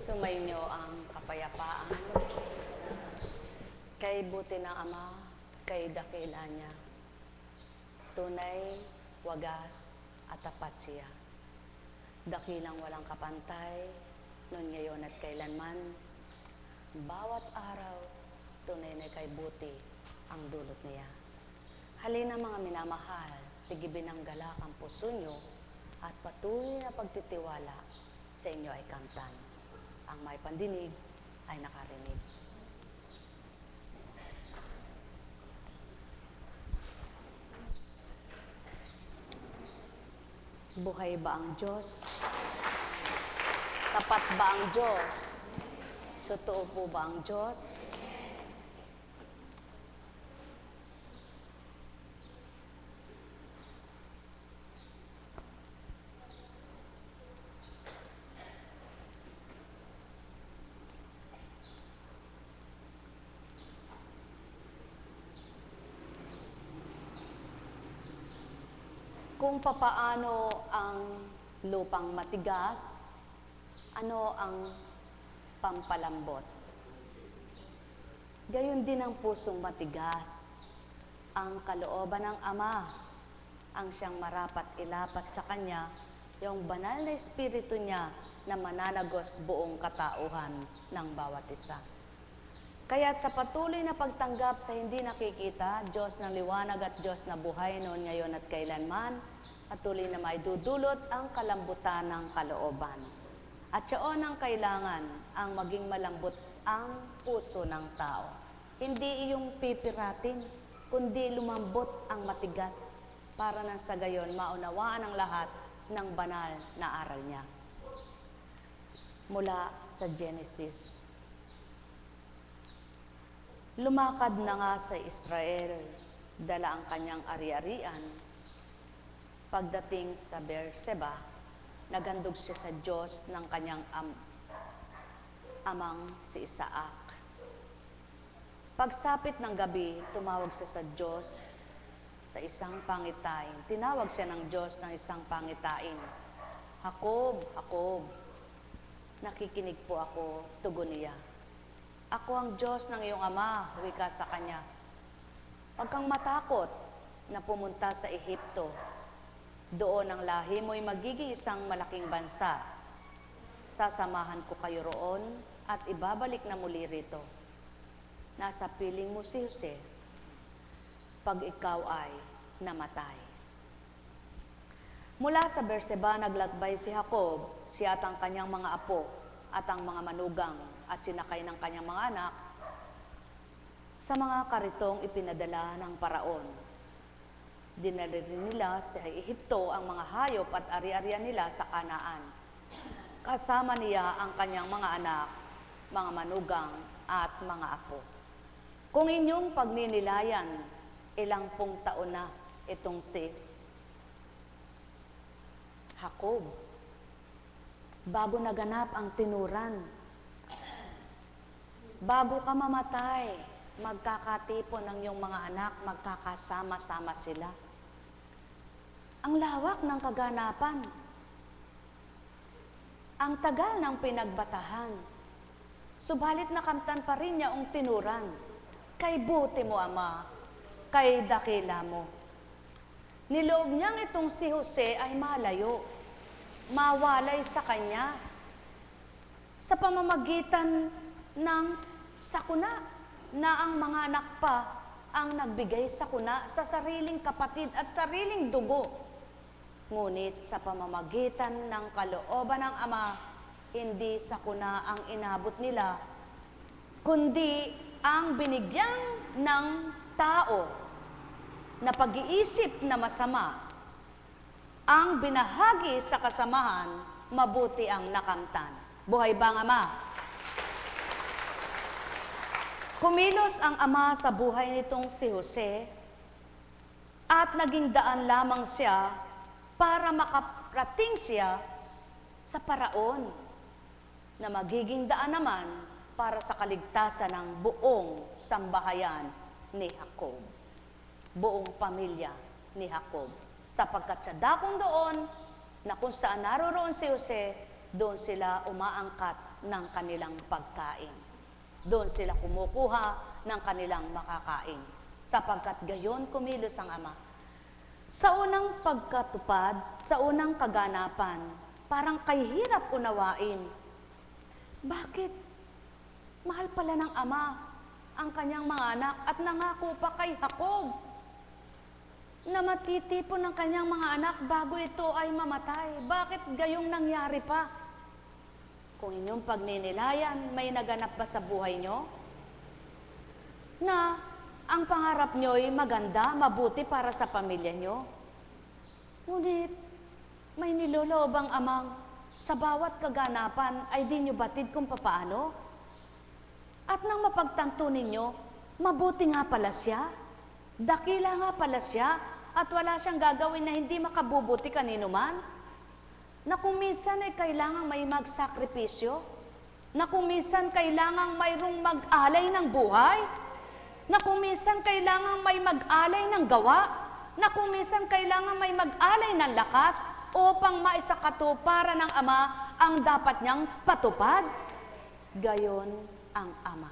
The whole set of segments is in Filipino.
Sumainyo ang kapayapaan kay buti ng Ama, kay dakila niya. Tunay, wagas, at tapat siya. Dakilang walang kapantay, noon ngayon at kailanman. Bawat araw, tunay na kay buti ang dulot niya. Halina mga minamahal, tigibin ang galak ang puso nyo at patuloy na pagtitiwala sa inyo ay kamtan. Ang may pandinig ay nakarinig. Buhay ba ang Diyos? Tapat ba ang Diyos? Totoo po ba ang Diyos? Kung papaano ang lupang matigas, ano ang pampalambot? Gayon din ang pusong matigas. Ang kalooban ng Ama, ang siyang marapat ilapat sa Kanya, yung banal na Espiritu niya na mananagos buong katauhan ng bawat isa. Kaya't sa patuloy na pagtanggap sa hindi nakikita, Diyos ng liwanag at Diyos na buhay noon, ngayon at kailanman, patuloy na may dudulot ang kalambutan ng kalooban. At siyon ang kailangan, ang maging malambot ang puso ng tao. Hindi iyong pipiratin, kundi lumambot ang matigas para nang sa gayon maunawaan ang lahat ng banal na aral niya. Mula sa Genesis. Lumakad na nga sa Israel, dala ang kanyang ari-arian. Pagdating sa Beerseba, nagandog siya sa Diyos ng kanyang amang si Isaac. Pagsapit ng gabi, tumawag siya sa Diyos sa isang pangitain. Tinawag siya ng Diyos ng isang pangitain. Jacob, Jacob, nakikinig po ako, tugon niya. Ako ang Diyos ng iyong ama, wika sa kanya. Huwag kang matakot na pumunta sa Ehipto. Doon ang lahi mo'y magiging isang malaking bansa. Sasamahan ko kayo roon at ibabalik na muli rito. Nasa piling mo si Jose pag ikaw ay namatay. Mula sa Beerseba naglakbay si Jacob, siya at ang kanyang mga apo at ang mga manugang at sinakay ng kanyang mga anak sa mga karitong ipinadala ng paraon. Dinala rin nila sa Ehipto ang mga hayop at ari-arian nila sa Kanaan. Kasama niya ang kanyang mga anak, mga manugang at mga apo. Kung inyong pagninilayan, ilang pong taon na itong si Jacob. Bago naganap ang tinuran, bago ka mamatay, magkakatipon ang iyong mga anak, magkakasama-sama sila. Ang lawak ng kaganapan, ang tagal ng pinagbatahan, subalit nakamtan pa rin niya ang tinuran. Kay buti mo, Ama, kay dakila mo. Niloob niyang itong si Jose ay malayo, mawalay sa kanya, sa pamamagitan ng sakuna na ang mga anak pa ang nagbigay sakuna sa sariling kapatid at sariling dugo. Ngunit sa pamamagitan ng kalooban ng Ama, hindi sakuna ang inabot nila, kundi ang binigyan ng tao na pag-iisip na masama, ang binahagi sa kasamahan, mabuti ang nakamtan. Buhay ba ang Ama? Kumilos ang Ama sa buhay nitong si Jose at naging daan lamang siya para makarating siya sa paraon na magiging daan naman para sa kaligtasan ng buong sambahayan ni Jacob. Buong pamilya ni Jacob. Sapagkat sa dakong doon na kung saan naroroon si Jose, doon sila umaangkat ng kanilang pagkain. Doon sila kumukuha ng kanilang makakain. Sapagkat gayon kumilos ang Ama. Sa unang pagkatupad, sa unang kaganapan, parang kay hirap unawain. Bakit? Mahal pala ng Ama ang kanyang mga anak at nangako pa kay Jacob na matitipon ng kanyang mga anak bago ito ay mamatay. Bakit gayong nangyari pa? Kung inyong pagninilayan, may naganap ba sa buhay nyo? Na ang pangarap nyo ay maganda, mabuti para sa pamilya nyo. Ngunit, may niloloob ang Amang sa bawat kaganapan ay di nyo batid kung papaano. At nang mapagtanto ninyo, mabuti nga pala siya, dakila nga pala siya, at wala siyang gagawin na hindi makabubuti kanino man. Na kung minsan ay kailangang may magsakripisyo, na kung minsan kailangang mayroong mag-alay ng buhay, na kung minsan kailangang may mag-alay ng gawa, na kung minsan kailangang may mag-alay ng lakas upang maisakatuparan ng Ama ang dapat niyang patupad. Gayon ang Ama.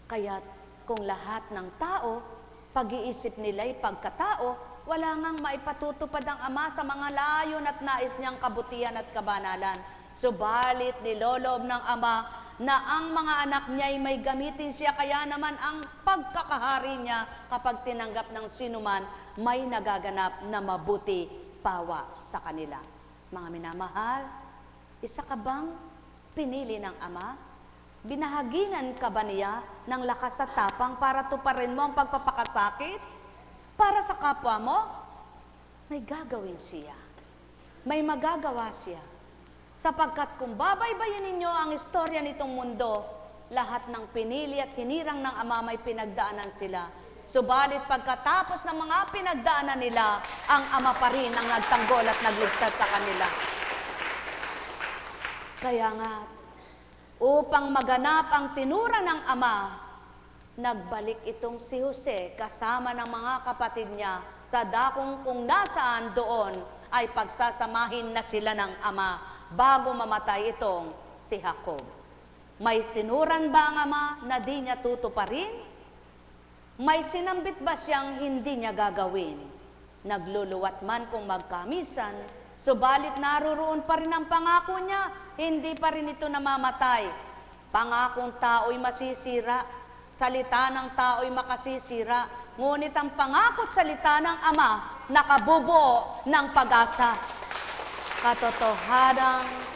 Kaya't kung lahat ng tao, pag-iisip nila'y pagkatao, wala ngang maipatutupad ang Ama sa mga layon at nais niyang kabutihan at kabanalan. Subalit niloloob ng Ama na ang mga anak niya ay may gamitin siya, kaya naman ang pagkakahari niya kapag tinanggap ng sinuman, may nagaganap na mabuti pawa sa kanila. Mga minamahal, isa ka bang pinili ng Ama? Binahaginan ka ba niya ng lakas at tapang para tuparin mo ang pagpapakasakit? Para sa kapwa mo? May gagawin siya. May magagawa siya. Sapagkat kung babaybayin ninyo ang istorya nitong mundo, lahat ng pinili at hinirang ng Ama may pinagdaanan sila. Subalit pagkatapos ng mga pinagdaanan nila, ang Ama pa rin ang nagtanggol at nagligtas sa kanila. Kaya nga, upang maganap ang tinura ng Ama, nagbalik itong si Jose kasama ng mga kapatid niya sa dakong kung nasaan doon ay pagsasamahin na sila ng Ama bago mamatay itong si Jacob. May tinuran ba ang Ama na di niya tutuparin? May sinambit ba siyang hindi niya gagawin? Nagluluwat man kung magkamisan, subalit naruroon pa rin ang pangako niya, hindi pa rin ito namamatay. Pangakong tao'y masisira, salita ng tao'y makasisira, ngunit ang pangako't salita ng Ama nakabubuo ng pag-asa.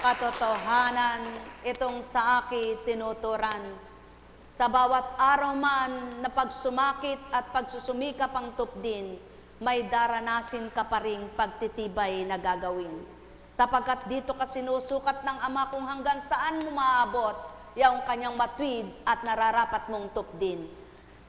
Katotohanan, itong sa akin tinuturan. Sa bawat araw man na pagsumakit at pagsusumikap ang tupdin, may daranasin ka pa ring pagtitibay na gagawin. Sapagkat dito ka sinusukat ng Ama kung hanggang saan mo maaabot yung kanyang matwid at nararapat mong tupdin.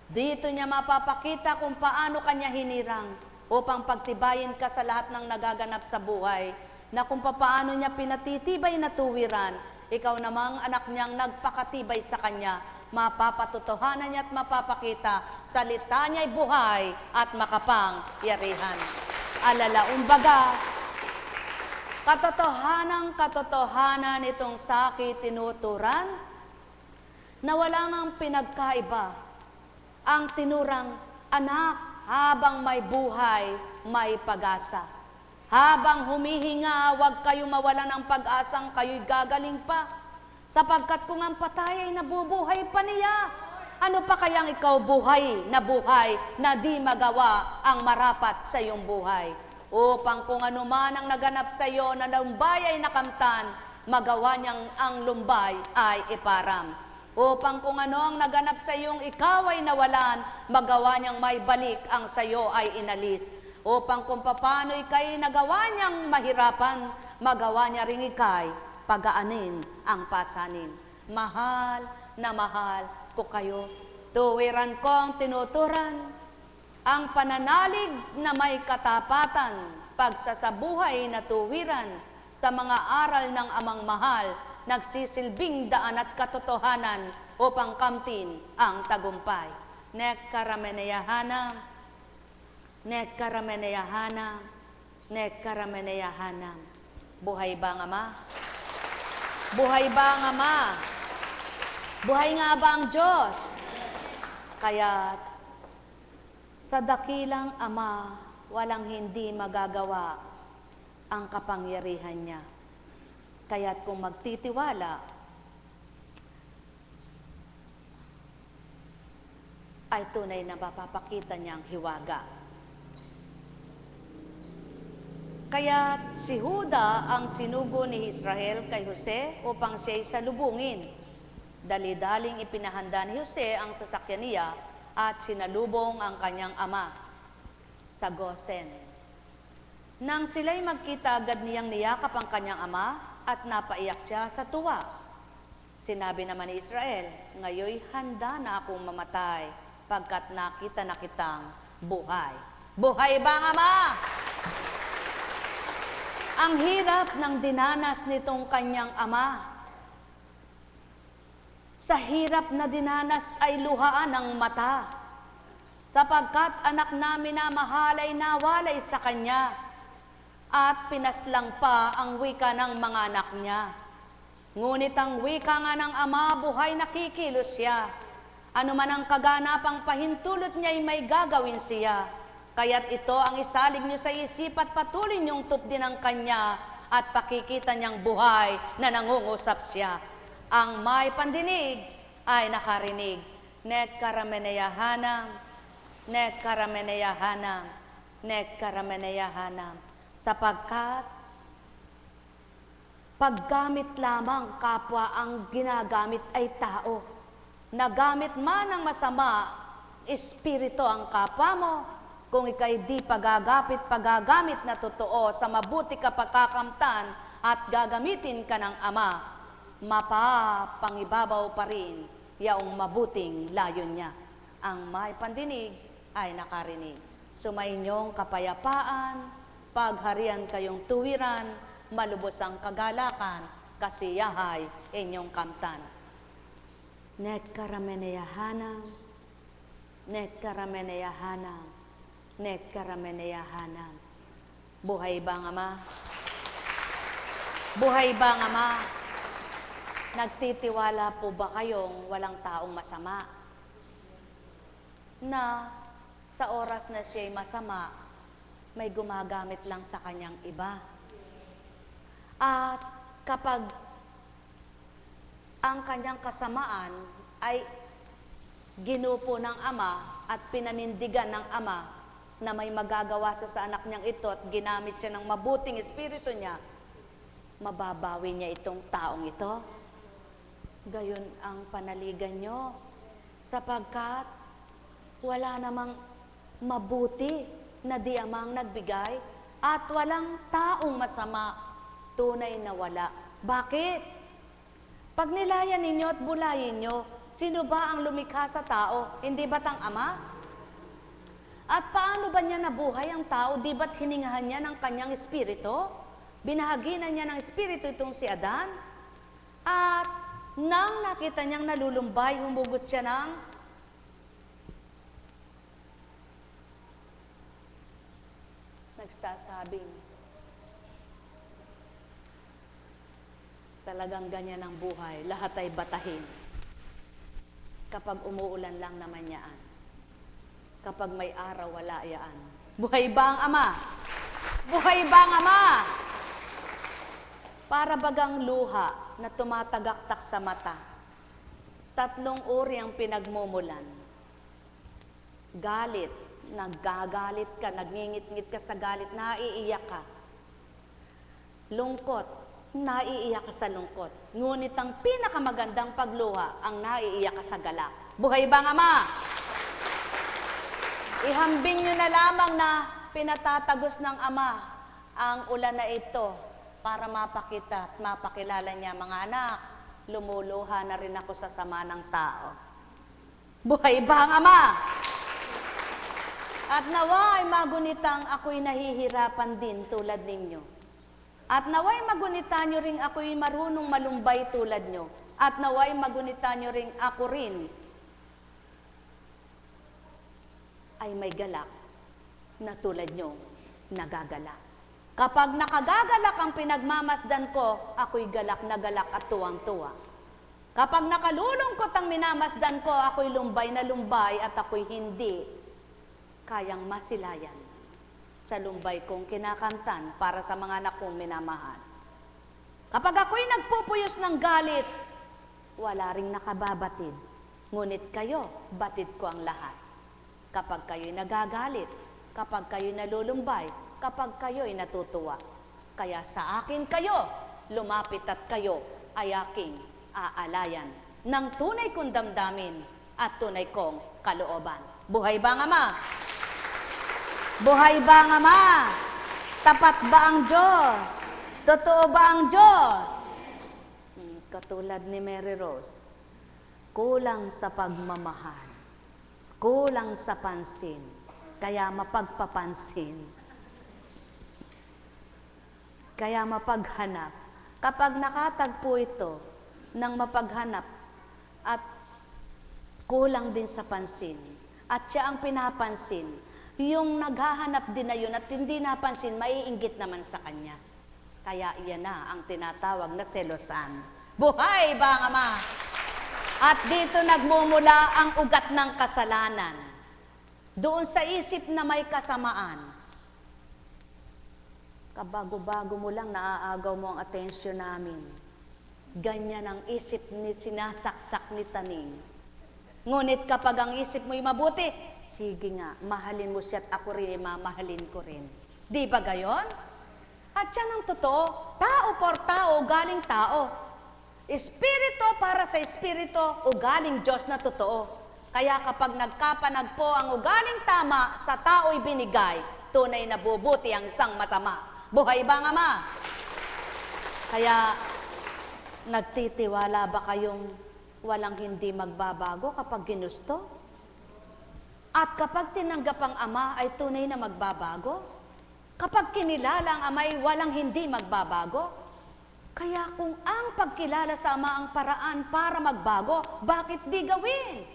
Dito niya mapapakita kung paano kanya hinirang upang pagtibayin ka sa lahat ng nagaganap sa buhay, na kung paano niya pinatitibay na tuwiran, ikaw namang anak niyang nagpakatibay sa kanya, mapapatotohanan niya at mapapakita, salita niya'y buhay at makapangyarihan. Alalaumbaga, katotohanan itong saki tinuturan, na wala ngang pinagkaiba ang tinurang anak habang may buhay, may pag-asa. Habang humihinga, huwag kayong mawalan ng pag-asang kayo'y gagaling pa. Sapagkat kung ang patay ay nabubuhay pa niya, ano pa kayang ikaw buhay na di magawa ang marapat sa iyong buhay? Upang kung ano man ang naganap sa iyo na lumbay ay nakamtan, magawa niyang ang lumbay ay iparam. Upang kung ano ang naganap sa iyong ikaw ay nawalan, magawa niyang may balik ang sa iyo ay inalis. Upang kung paano ikay nagawa niyang mahirapan, magawa niya ring ikay pagaanin ang pasanin. Mahal na mahal ko kayo, tuwiran kong tinuturan, ang pananalig na may katapatan, pagsasabuhay na tuwiran, sa mga aral ng Amang mahal, nagsisilbing daan at katotohanan upang kamtin ang tagumpay. Nekkarameneyahanam, nekkarameneyahanam, nekkarameneyahanam. Buhay ba ang Ama? Buhay ba ang Ama? Buhay nga ba ang Diyos? Kaya sa dakilang Ama, walang hindi magagawa ang kapangyarihan niya. Kaya't kung magtitiwala, ay tunay na mapapakita niyang hiwaga. Kaya si Juda ang sinugo ni Israel kay Jose upang siya'y salubungin. Dali-daling ipinahanda ni Jose ang sasakyan niya at sinalubong ang kanyang ama sa Gosen. Nang sila'y magkita, agad niyang niyakap ang kanyang ama at napaiyak siya sa tuwa. Sinabi naman ni Israel, ngayoy handa na akong mamatay pagkat nakita na kitang buhay. Buhay ba ang Ama? Ang hirap ng dinanas nitong kanyang ama. Sa hirap na dinanas ay luhaan ng mata, sapagkat anak namin na mahal ay nawalay sa kanya, at pinaslang pa ang wika ng mga anak niya. Ngunit ang wika nga ng ama, buhay nakikilos siya. Ano man ang kaganapang pahintulot niya ay may gagawin siya. Kaya't ito ang isalig niyo sa isip at patuloy niyong tupdin ang kanya at pakikita niyang buhay na nangungusap siya. Ang may pandinig ay nakarinig. Nek karameneyahanam, nek karameneyahanam, nek karameneyahanam. Sapagkat paggamit lamang kapwa ang ginagamit ay tao. Nagamit man ng masama, espiritu ang kapwa mo, kung ika'y di pagagamit na totoo sa mabuti ka pagkakamtan at gagamitin ka ng Ama, mapapangibabaw pa rin yaong mabuting layon niya. Ang may pandinig ay nakarinig. Sumainyong kapayapaan, pagharian kayong tuwiran, malubos ang kagalakan, kasiyahay inyong kamtan. Nek karameneyahanam, nek karameneyahanam, nek karameneyahanam. Buhay ba ang Ama? Buhay ba ang Ama? Nagtitiwala po ba kayong walang taong masama? Na sa oras na siya'y masama, may gumagamit lang sa kanyang iba. At kapag ang kanyang kasamaan ay ginupo ng Ama at pinanindigan ng Ama na may magagawa sa anak niyang ito at ginamit siya ng mabuting espiritu niya, mababawi niya itong taong ito. Gayon ang panaligan nyo, sapagkat wala namang mabuti na di amang nagbigay at walang taong masama, tunay na wala. Bakit? Pag nilayan ninyo at bulayin nyo, sino ba ang lumikha sa tao? Hindi ba't ang Ama? At paano ba niya nabuhay ang tao? Di ba't hiningahan niya ng kanyang espiritu? Binahaginan niya ng espiritu itong si Adan? At nang nakita niyang nalulumbay, humugot siya ng nagsasabing, talagang ganyan ang buhay, lahat ay batahin. Kapag umuulan lang naman yaan. Kapag may araw, wala yaan. Buhay ba ang Ama? Buhay ba ang Ama? Para bagang luha na tumatagaktak sa mata. 3 uri ang pinagmumulan. Galit, naggagalit ka, nagngingit-ngit ka sa galit, naiiyak ka. Lungkot, naiiyak ka sa lungkot. Ngunit ang pinakamagandang pagluha, ang naiiyak ka sa galak. Buhay ba ang Ama? Ihambing nyo na lamang na pinatatagos ng Ama ang ulan na ito para mapakita at mapakilala niya, mga anak, lumuluha na rin ako sa sama ng tao. Buhay ba ang Ama? At nawa ay magunitang ako'y nahihirapan din tulad ninyo. At naway magunitan nyo rin ako'y marunong malumbay tulad nyo. At naway magunitan nyo rin ako rin ay may galak na tulad nyo nagagalak. Kapag nakagagalak ang pinagmamasdan ko, ako'y galak na galak at tuwang-tuwa. Kapag nakalulungkot ang minamasdan ko, ako'y lumbay na lumbay at ako'y hindi kayang masilayan sa lumbay kong kinakantan para sa mga anak kong minamahal. Kapag ako'y nagpupuyos ng galit, wala ring nakababatid. Ngunit kayo, batid ko ang lahat. Kapag kayo'y nagagalit, kapag kayo'y nalulumbay, kapag kayo'y natutuwa. Kaya sa akin kayo, lumapit at kayo ay aking aalayan ng tunay kong damdamin at tunay kong kalooban. Buhay ba ang Ama? Buhay ba ang Ama? Tapat ba ang Diyos? Totoo ba ang Diyos? Katulad ni Mary Rose, kulang sa pagmamahal, kulang sa pansin, kaya mapagpapansin, kaya mapaghanap. Kapag nakatagpo ito ng mapaghanap at kulang din sa pansin, at siya ang pinapansin, yung naghahanap din na yun at hindi napansin, maiinggit naman sa kanya. Kaya iyan na ang tinatawag na selosan. Buhay ba ang Ama? At dito nagmumula ang ugat ng kasalanan. Doon sa isip na may kasamaan. Kabago-bago mo lang, naaagaw mo ang atensyon namin. Ganyan ang isip ni sinasaksak ni Taning. Ngunit kapag ang isip mo'y mabuti, sige nga, mahalin mo siya at ako rin, mamahalin ko rin. Di ba gayon? At yan ang totoo, tao por tao, galing tao. Espiritu para sa espiritu, ugaling Diyos na totoo. Kaya kapag nagkapanagpo ang ugaling tama, sa tao'y binigay, tunay na bubuti ang isang masama. Buhay ba ang Ama? Kaya, nagtitiwala ba kayong walang hindi magbabago kapag ginusto? At kapag tinanggap ang Ama ay tunay na magbabago? Kapag kinilala ang Ama ay walang hindi magbabago? Kaya kung ang pagkilala sa Ama ang paraan para magbago, bakit di gawin?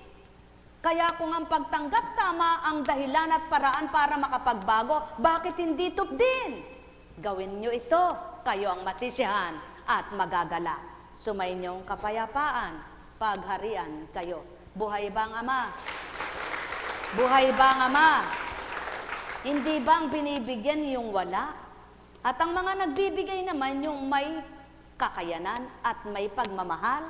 Kaya kung ang pagtanggap sa Ama ang dahilan at paraan para makapagbago, bakit hindi tupdin? Gawin nyo ito, kayo ang masisihan at magagala. Sumainyong kapayapaan, pagharian kayo. Buhay ba ang Ama? Buhay ba ang Ama? Hindi bang binibigyan yung wala? At ang mga nagbibigay naman yung may kakayanan at may pagmamahal.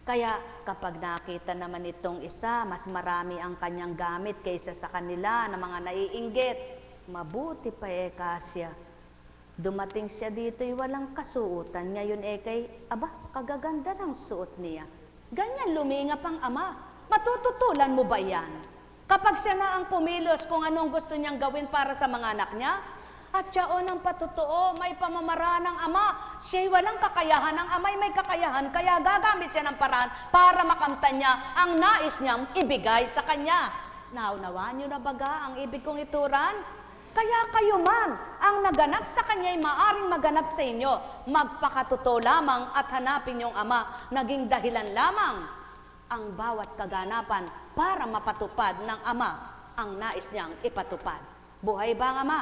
Kaya kapag nakita naman itong isa, mas marami ang kanyang gamit kaysa sa kanila na mga naiinggit, mabuti pa Kasya. Dumating siya dito'y walang kasuotan. Ngayon kay, aba, kagaganda ng suot niya. Ganyan lumingap ang Ama. Matututulan mo ba yan? Kapag siya na ang pumilos kung anong gusto niyang gawin para sa mga anak niya, at siya ang patotoo, may pamamaraan ng Ama. Siya'y walang kakayahan, ang Ama'y may kakayahan, kaya gagamit siya ng paraan para makamtan niya ang nais niyang ibigay sa kanya. Naunawaan niyo na baga ang ibig kong ituran? Kaya kayo man, ang naganap sa kanya'y maaring maganap sa inyo. Magpakatotoo lamang at hanapin niyong Ama, naging dahilan lamang ang bawat kaganapan para mapatupad ng Ama ang nais niyang ipatupad. Buhay ba ang Ama?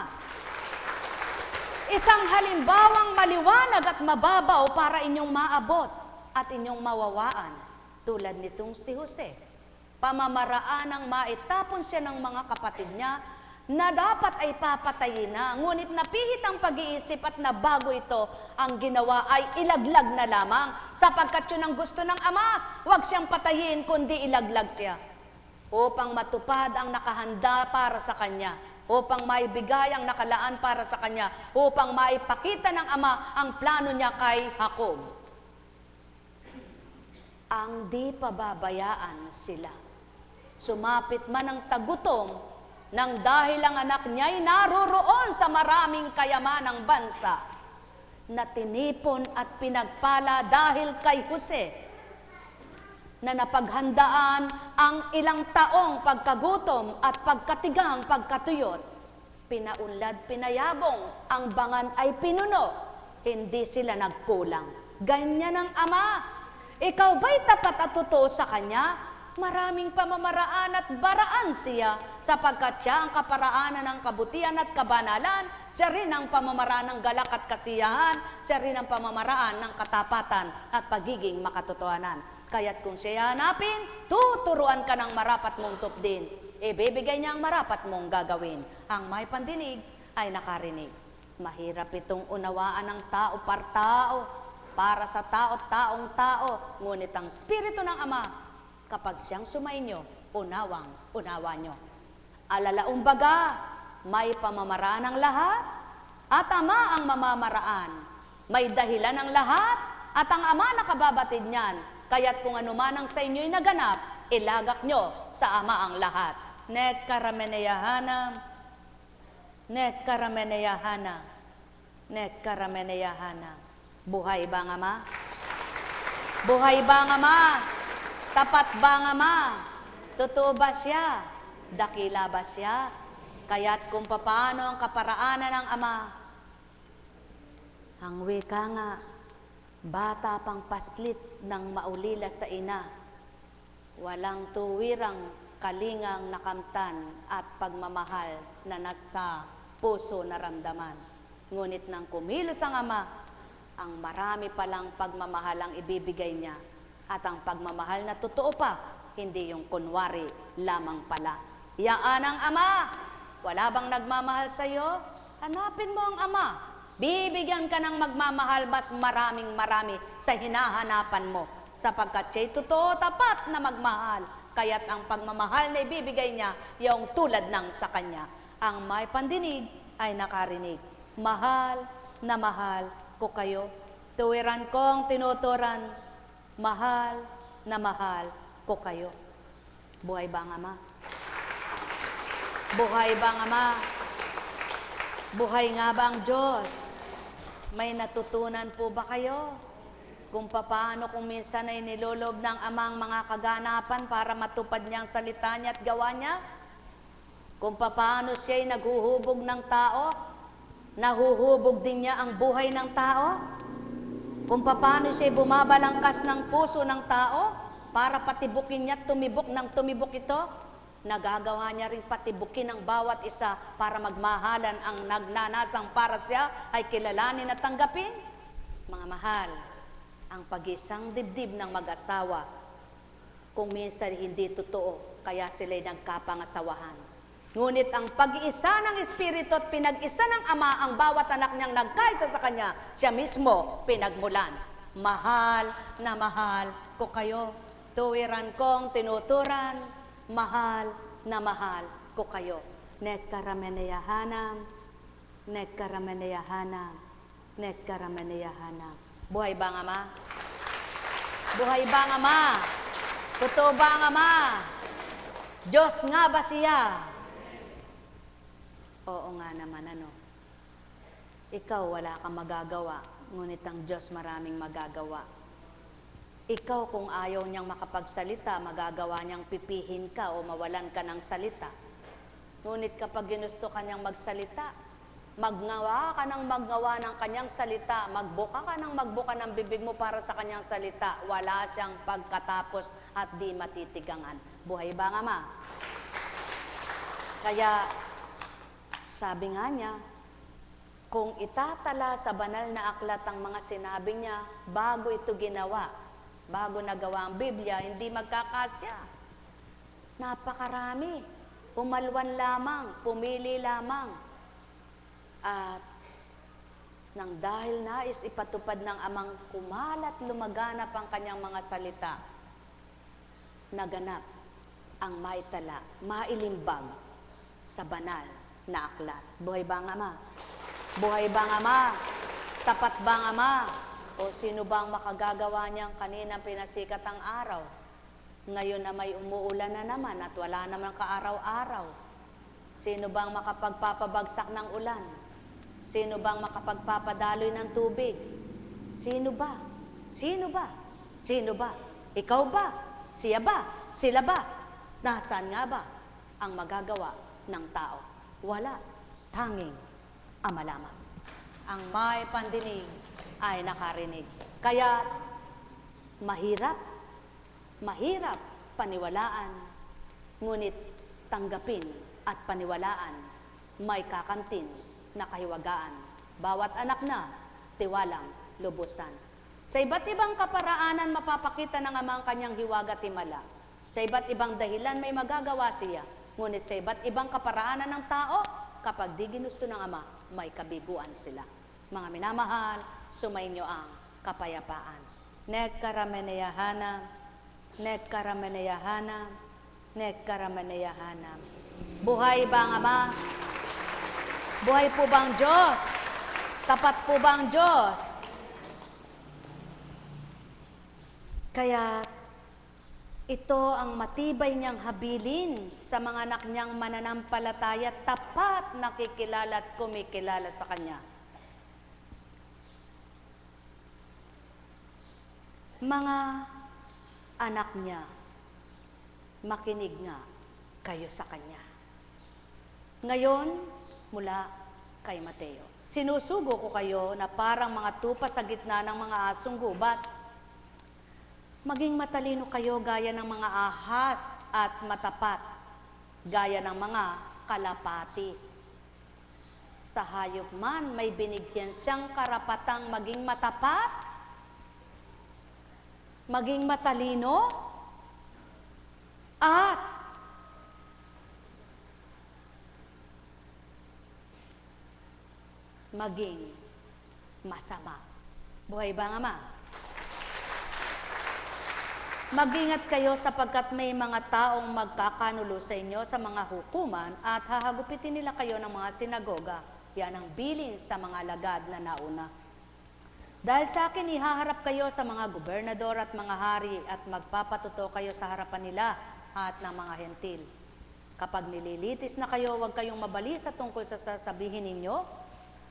Isang halimbawang maliwanag at mababaw para inyong maabot at inyong mawawaan, tulad nitong si Jose. Pamamaraan ang maitapon siya ng mga kapatid niya na dapat ay papatayin na, ngunit napihit ang pag-iisip at nabago ito, ang ginawa ay ilaglag na lamang, sapagkat yun ang gusto ng Ama, huwag siyang patayin kundi ilaglag siya, upang matupad ang nakahanda para sa kanya, upang maibigay ang nakalaan para sa kanya, upang maipakita ng Ama ang plano niya kay Jacob. Ang di pababayaan sila. Sumapit man ang tagutom, nang dahil ang anak niya'y naroroon sa maraming kayamanang bansa, na tinipon at pinagpala dahil kay Jose, na napaghandaan ang ilang taong pagkagutom at pagkatigang pagkatuyot. Pinaunlad, pinayabong, ang bangan ay pinuno, hindi sila nagkulang. Ganyan ang Ama. Ikaw ba'y tapat at totoo sa Kanya? Maraming pamamaraan at baraan siya, sapagkat siya ang kaparaanan ng kabutihan at kabanalan, siya rin ang pamamaraan ng galak at kasiyahan, siya rin ang pamamaraan ng katapatan at pagiging makatotohanan. Kaya't kung siya hanapin, tuturuan ka ng marapat mong tupdin. Ibibigay niya ang marapat mong gagawin. Ang may pandinig ay nakarinig. Mahirap itong unawaan ng tao par tao, para sa taong tao, ngunit ang Espiritu ng Ama, kapag siyang sumainyo, unawa nyo. Alalaong baga, may pamamaraan ang lahat, at Ama ang mamamaraan. May dahilan ang lahat, at ang Ama nakababatid niyan. Kaya't kung anuman ang sa inyo'y naganap, ilagak nyo sa Ama ang lahat. Net karameneyahana, net karameneyahana, net karameneyahana. Buhay ba ang Ama? Buhay ba ang Ama? Tapat ba ang Ama? Totoo ba siya? Dakila ba siya? Kaya't kung papaano ang kaparaanan ng Ama, ang wika nga, bata pang paslit ng maulila sa ina, walang tuwirang kalingang nakamtan at pagmamahal na nasa puso naramdaman. Ngunit nang kumilos ang Ama, ang marami palang pagmamahal ang ibibigay niya. At ang pagmamahal na totoo pa, hindi yung kunwari lamang pala. Yaan ang Ama. Wala bang nagmamahal sa iyo? Hanapin mo ang Ama. Bibigyan ka ng magmamahal mas marami sa hinahanapan mo. Sapagkat siya'y totoo, tapat na magmahal. Kaya't ang pagmamahal na ibibigay niya, yung tulad ng sa kanya. Ang may pandinig ay nakarinig. Mahal na mahal ko kayo, tuwiran kong tinuturan, mahal na mahal ko kayo. Buhay ba ang Ama? Buhay ba ang Ama? Buhay nga ba ang Diyos? May natutunan po ba kayo? Kung paano kung minsan ay nilolob ng Ama ang mga kaganapan para matupad niyang salita niya at gawa niya? Kung paano siya ay naghuhubog ng tao, nahuhubog din niya ang buhay ng tao? Kung paano siya bumabalangkas ng puso ng tao para patibukin niya at tumibok ng tumibok ito, nagagawa niya rin patibukin ang bawat isa para magmahalan ang nagnanasang para siya ay kilalanin at tanggapin. Mga mahal, ang pag-isang dibdib ng mag-asawa, kung minsan hindi totoo, kaya sila'y nagkapangasawahan. Ngunit ang pag-iisa ng Espiritu at pinag-isa ng Ama ang bawat anak niyang nagkaisa sa Kanya, siya mismo pinagmulan. Mahal na mahal ko kayo, tuwiran kong tinuturan, mahal na mahal ko kayo. Net karameneyahanam, net karameneyahanam, net karameneyahanam. Buhay ba ang Ama? Buhay ba ang Ama? Totoo ba ang Ama? Diyos nga ba siya? Oo nga naman, ano. Ikaw wala kang magagawa, ngunit ang Diyos maraming magagawa. Ikaw kung ayaw niyang makapagsalita, magagawa niyang pipihin ka o mawalan ka ng salita. Ngunit kapag ginusto ka niyang magsalita, maggawa ka ng maggawa ng kanyang salita, magbuka ka ng magbuka ng bibig mo para sa kanyang salita, wala siyang pagkatapos at di matitigangan. Buhay ba ang Ama? Kaya, sabi nga niya, kung itatala sa banal na aklat ang mga sinabi niya, bago ito ginawa, bago nagawa ang Biblia, hindi magkakasya. Napakarami. Umalwan lamang, pumili lamang. At nang dahil nais ipatupad ng Amang kumalat lumaganap ang kanyang mga salita, naganap ang maitala, mailimbag sa banal na aklat. Buhay ba ang Ama? Buhay ba ang Ama? Tapat ba ang Ama? O sino ba ang makagagawa niyang kanina pinasikat ang araw? Ngayon na may umuulan na naman at wala naman kaaraw-araw. Sino ba ang makapagpapabagsak ng ulan? Sino ba ang makapagpapadaloy ng tubig? Sino ba? Sino ba? Sino ba? Ikaw ba? Siya ba? Sila ba? Nasaan nga ba ang magagawa ng tao? Wala. Tanging Ama lamang. Ang may pandinig ay nakarinig. Kaya mahirap paniwalaan, ngunit tanggapin at paniwalaan, may kakantin na kahiwagaan. Bawat anak na tiwalang lubusan. Sa iba't ibang kaparaanan mapapakita ng Ama ang kanyang hiwaga at himala. Sa iba't ibang dahilan may magagawa siya. Ngunit sa iba't ibang kaparaanan ng tao, kapag di ginusto ng Ama, may kabiguan sila. Mga minamahal, sumainyo ang kapayapaan. Nekkarameneyahanam, nekkarameneyahanam, nekkarameneyahanam. Buhay ba ang Ama? Buhay po ba ang Diyos? Tapat po ba ang Diyos? Kaya ito ang matibay niyang habilin sa mga anak niyang mananampalataya, tapat nakikilala at kumikilala sa Kanya. Mga anak niya, makinig nga kayo sa Kanya. Ngayon, mula kay Mateo, sinusugo ko kayo na parang mga tupa sa gitna ng mga asong gubat. Maging matalino kayo gaya ng mga ahas at matapat, gaya ng mga kalapati. Sa hayop man, may binigyan siyang karapatang maging matapat, maging matalino, at maging masama. Buhay ba ang Ama? Mag-ingat kayo sapagkat may mga taong magkakanulo sa inyo sa mga hukuman at hahagupitin nila kayo ng mga sinagoga. Yan ang bilin sa mga alagad na nauna. Dahil sa akin, ihaharap kayo sa mga gobernador at mga hari at magpapatuto kayo sa harapan nila at ng mga hentil. Kapag nililitis na kayo, huwag kayong mabalisa tungkol sa sasabihin ninyo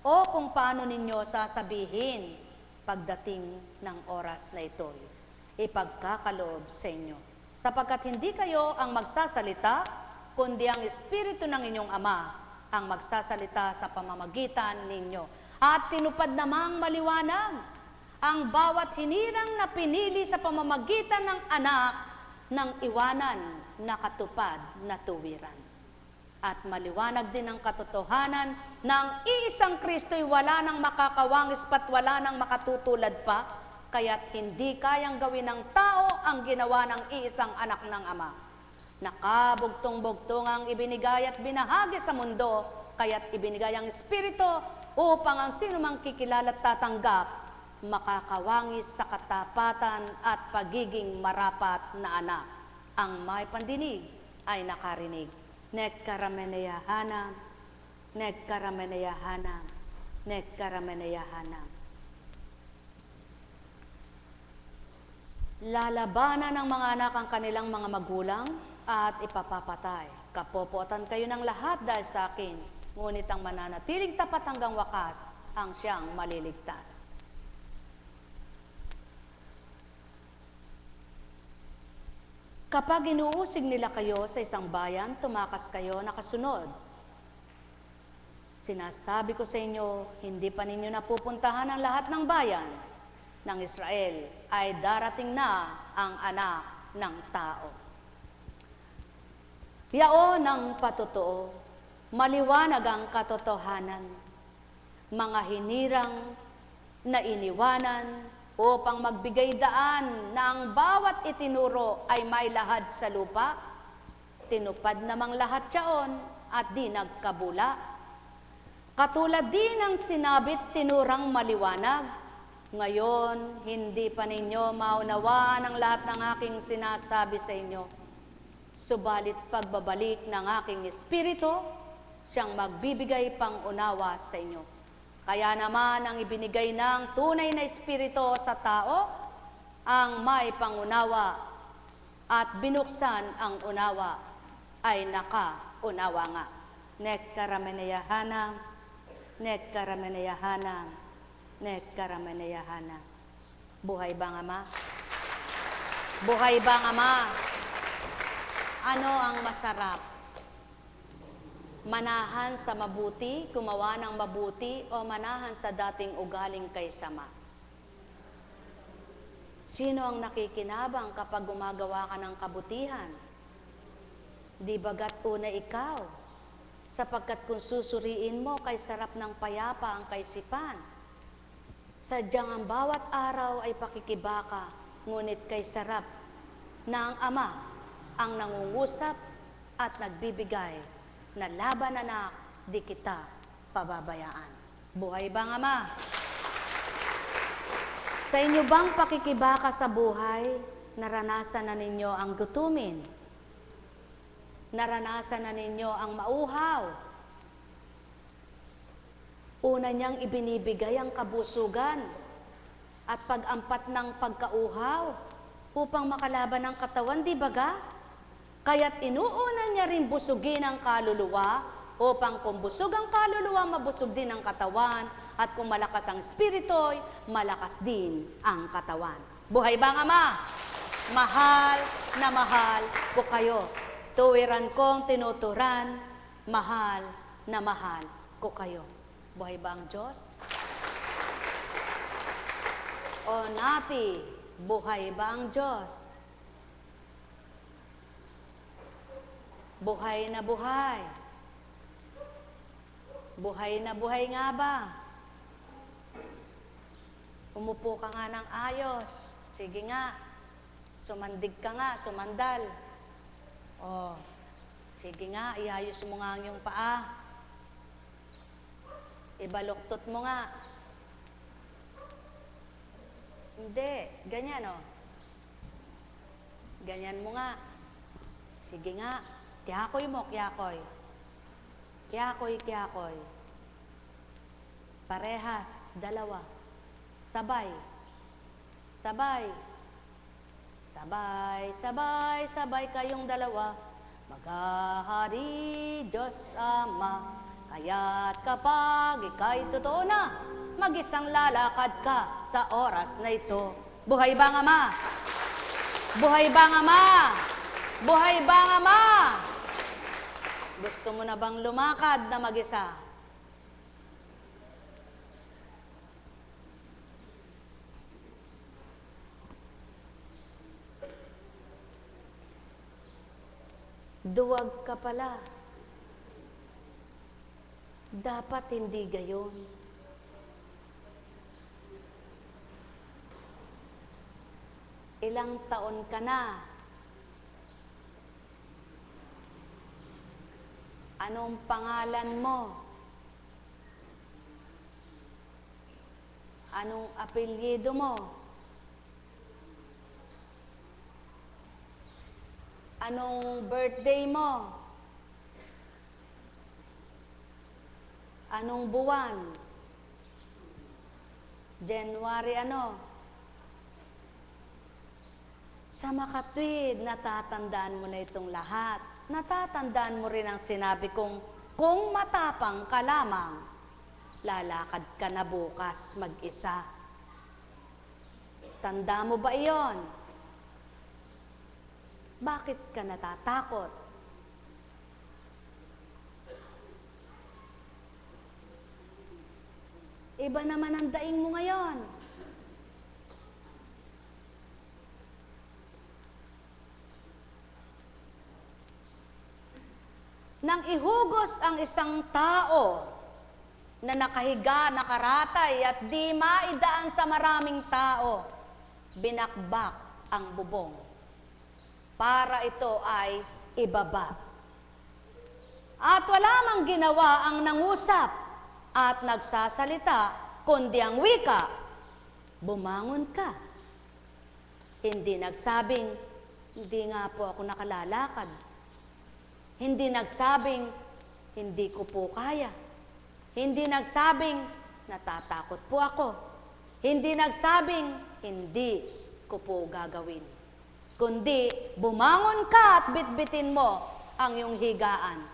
o kung paano ninyo sasabihin pagdating ng oras na ito'y ipagkakaloob sa inyo. Sapagkat hindi kayo ang magsasalita, kundi ang Espiritu ng inyong Ama ang magsasalita sa pamamagitan ninyo. At tinupad namang maliwanag ang bawat hinirang na pinili sa pamamagitan ng anak ng iwanan na katupad na tuwiran. At maliwanag din ang katotohanan ng iisang Kristo'y wala nang makakawangis pat wala nang makatutulad pa, kaya't hindi kayang gawin ng tao ang ginawa ng iisang anak ng Ama. Nakabugtong-bugtong ang ibinigay at binahagi sa mundo, kaya't ibinigay ang Espiritu upang ang sinumang kikilala at tatanggap, makakawangis sa katapatan at pagiging marapat na anak. Ang may pandinig ay nakarinig. Nekkarameneyahanam, nekkarameneyahanam, nekkarameneyahanam. Lalabanan ng mga anak ang kanilang mga magulang at ipapapatay. Kapopotan kayo ng lahat dahil sa akin, ngunit ang mananatiling tapat hanggang wakas ang siyang maliligtas. Kapag inuusig nila kayo sa isang bayan, tumakas kayo nakasunod. Sinasabi ko sa inyo, hindi pa ninyo napupuntahan ang lahat ng bayan ng Israel, ay darating na ang anak ng tao. Yaon ang patotoo, maliwanag ang katotohanan, mga hinirang na iniwanan upang magbigay daan na ang bawat itinuro ay may lahad sa lupa, tinupad namang lahat yaon at di nagkabula. Katulad din ang sinabit tinurang maliwanag, ngayon, hindi pa ninyo maunawaan ang lahat ng aking sinasabi sa inyo. Subalit pagbabalik ng aking Espiritu, siyang magbibigay pang unawa sa inyo. Kaya naman ang ibinigay ng tunay na Espiritu sa tao, ang may pangunawa at binuksan ang unawa ay nakaunawa nga. Nekkarameneyahanam, nekkarameneyahanam, nekkarameneyahanam. Buhay ba ang Ama? Buhay ba ang Ama? Ano ang masarap? Manahan sa mabuti, gumawa ng mabuti, o manahan sa dating ugaling kay sama? Sino ang nakikinabang kapag gumagawa ka ng kabutihan? Di bagat una ikaw, sapagkat kung susuriin mo, kay sarap ng payapa ang kaisipan. Sadyang ang bawat araw ay pakikibaka, ngunit kay sarap na ang Ama ang nangungusap at nagbibigay na laban anak, di kita pababayaan. Buhay bang Ama? Sa inyo bang pakikibaka sa buhay, naranasan na ninyo ang gutumin? Naranasan na ninyo ang mauhaw? Una niyang ibinibigay ang kabusugan at pag-ampat ng pagkauhaw upang makalaban ng katawan, di baga? Kaya't inuuna niya rin busugin ang kaluluwa upang kung busog ang kaluluwa, mabusog din ang katawan, at kung malakas ang spirito'y, malakas din ang katawan. Buhay bang Ama? Mahal na mahal ko kayo. Tuwiran kong tinuturan, mahal na mahal ko kayo. Buhay ba ang Diyos? O nati, buhay ba ang Diyos? Buhay na buhay. Buhay na buhay nga ba? Umupo ka nga ng ayos. Sige nga. Sumandig ka nga, sumandal. O, sige nga, iayos mo nga ang iyong paa. Ibaluktot mo nga. Hindi, ganyan o. Ganyan mo nga. Sige nga, kiyakoy mo, kiyakoy. Kiyakoy, kiyakoy. Parehas, dalawa. Sabay. Sabay. Sabay, sabay, sabay kayong dalawa. Maghahari Diyos Ama, kaya't kapag ika'y totoo na, mag-isang lalakad ka sa oras na ito. Buhay bang Ama? Buhay bang Ama? Buhay bang Ama? Gusto mo na bang lumakad na mag-isa? Duwag ka pala. Dapat hindi gayon. Ilang taon ka na? Anong pangalan mo? Anong apelyido mo? Anong birthday mo? Anong buwan? January ano? Sa makatwid, natatandaan mo na itong lahat. Natatandaan mo rin ang sinabi kong, kung matapang ka lamang, lalakad ka na bukas mag-isa. Tanda mo ba iyon? Bakit ka natatakot? Iba naman ang daing mo ngayon. Nang ihugos ang isang tao na nakahiga, nakaratay at di maidaan sa maraming tao, binakbak ang bubong para ito ay ibaba. At wala mang ginawa ang nangusap at nagsasalita, kundi ang wika, bumangon ka. Hindi nagsabing, hindi nga po ako nakalalakad. Hindi nagsabing, hindi ko po kaya. Hindi nagsabing, natatakot po ako. Hindi nagsabing, hindi ko po gagawin. Kundi, bumangon ka at bitbitin mo ang iyong higaan.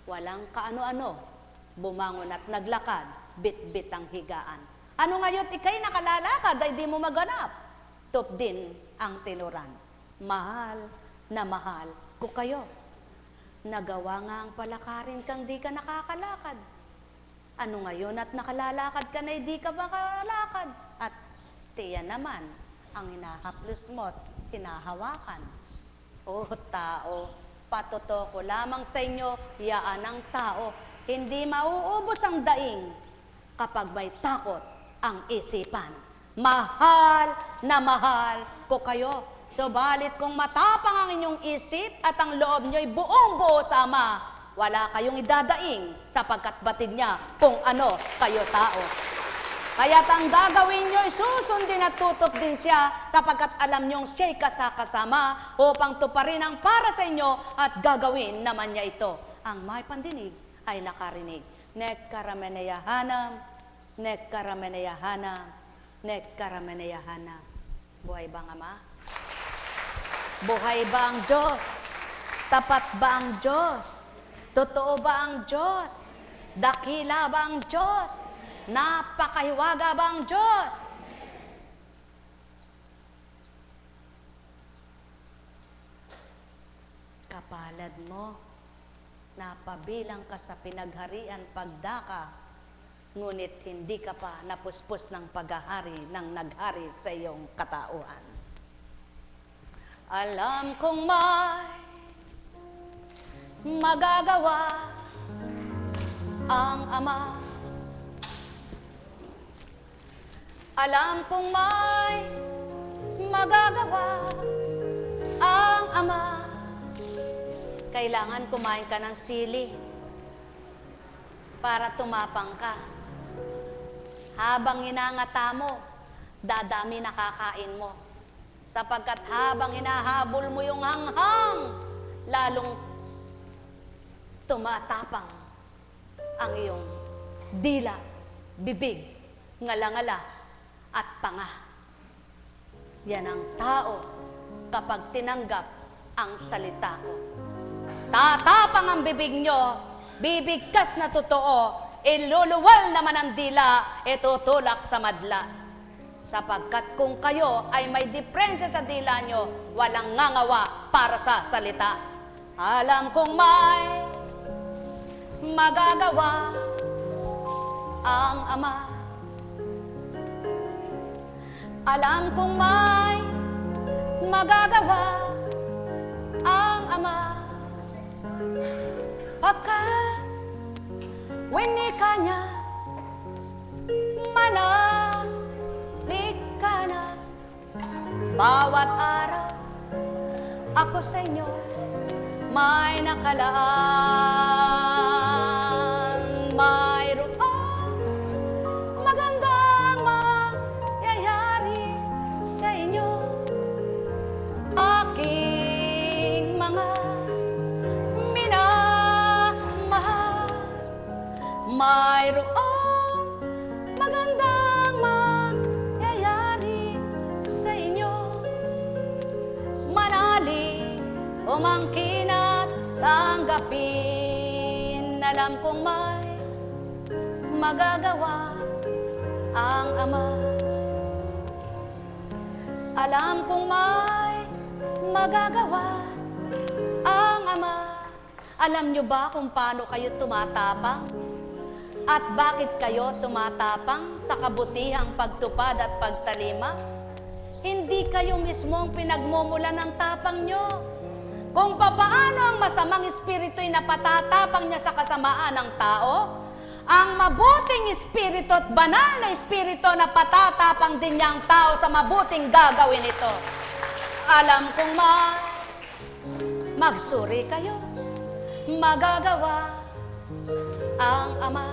Walang kaano-ano, bumangon at naglakad, bitbit ang higaan. Ano ngayon, ikay nakalalakad ay di mo maganap? Top din ang tinuran. Mahal na mahal ko kayo. Nagawa nga ang palakarin kang di ka nakakalakad. Ano ngayon at nakalalakad ka na di ka makalalakad? At tiyan naman, ang hinahaplos mo't hinahawakan. O tao, Patuto ko lamang sa inyo, yaan ang tao, hindi mauubos ang daing kapag may takot ang isipan. Mahal na mahal ko kayo. Subalit kung matapang ang inyong isip at ang loob nyo'y buong-buo sa Ama, wala kayong idadaing sapagkat batid niya kung ano kayo tao. Kaya't ang gagawin nyo'y susundin at tutok din siya sapagkat alam nyong siya'y kasama upang tuparin ang para sa inyo at gagawin naman niya ito. Ang may pandinig ay nakarinig. Nek karameneyahanam, nek karameneyahanam, nek karameneyahanam. Buhay ba ang Ama? Buhay ba ang Diyos? Tapat ba ang Diyos? Totoo ba ang Diyos? Dakila ba ang Diyos? Napakahiwaga ba ang Diyos? Kapalad mo, napabilang ka sa pinagharian pagdaka, ngunit hindi ka pa napuspos ng paghahari ng naghari sa iyong katauhan. Alam kong may magagawa ang Ama. Alam kong may magagawa ang Ama. Kailangan kumain ka ng sili para tumapang ka. Habang inangata mo, dadami nakakain mo. Sapagkat habang hinahabol mo yung hanghang, lalong tumatapang ang iyong dila, bibig, ngala-ngala, at panga. Yan ang tao kapag tinanggap ang salita ko. Tatapang ang bibig nyo, bibigkas na totoo, iluluwal naman ang dila, itutulak sa madla. Sapagkat kung kayo ay may diferensya sa dila nyo, walang ngangawa para sa salita. Alam kong may magagawa ang Ama. Alam kong may magagawa ang Ama. Pagkat winika niya, manalik ka na. Bawat araw ako sa inyo may nakalaan. Mayroong magandang mangyayari sa inyo. Aking mga minamahal, mayroong magandang mangyayari sa inyo. Manalig, umangkin at tanggapin. Alam kong may magagawa ang Ama. Alam kong may magagawa ang Ama. Alam nyo ba kung paano kayo tumatapang? At bakit kayo tumatapang sa kabutihang pagtupad at pagtalima? Hindi kayo mismo ang pinagmumulan ng tapang nyo. Kung papaano ang masamang espiritu'y napatatapang niya sa kasamaan ng tao, ang mabuting espiritu at banal na espiritu na patatapang din niya ang tao sa mabuting gagawin ito. Alam kong magsuri kayo, magagawa ang Ama.